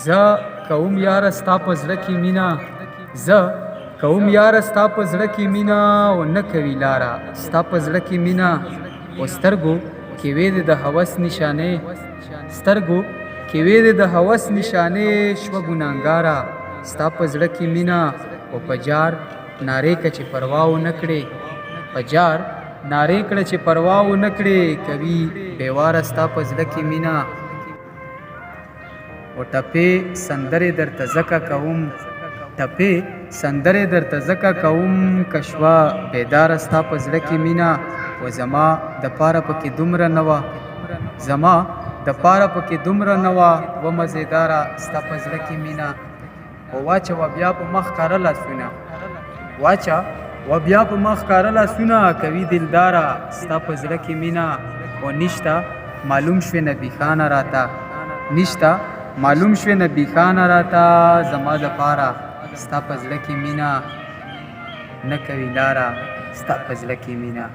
زه کوم یاره ستا په زړه کې مینه زه کوم یاره ستا په زړه کې مینه او نه کوي لاره ستا په زړه کې مینه او سترګو کې وې د هوس نشانې سترګو کې وې د هوس نشانې شوه ګناهګاره ستا په زړه کې مینه او په جار نارې که چې پروا ونه کړې په جار نارې کړه چې پروا ونه کړې کوي بېواره ستا په زړه کې مینه او ټپې سندرې درته ځکه کوم ټپې سندرې درته ځکه کوم که شوه بیداره ستا په زړه کې مینه و زما دپاره پکې دومره نه وه زما دپاره پکې دومره نه وه و مزېداره ستا په زړه کې مینه او واچوه بیا په مخ ښکاره لاسونه واچه و بیا په مخ ښکاره لاسونه کوي دلداره ستا په زړه کې مینه او نشته معلوم شوې نبي خانه راته نشته معلوم شوې نبي خانه راته زما دپاره ستا په زړه کې مینه نه کوي لاره ستا په زړه کې مینه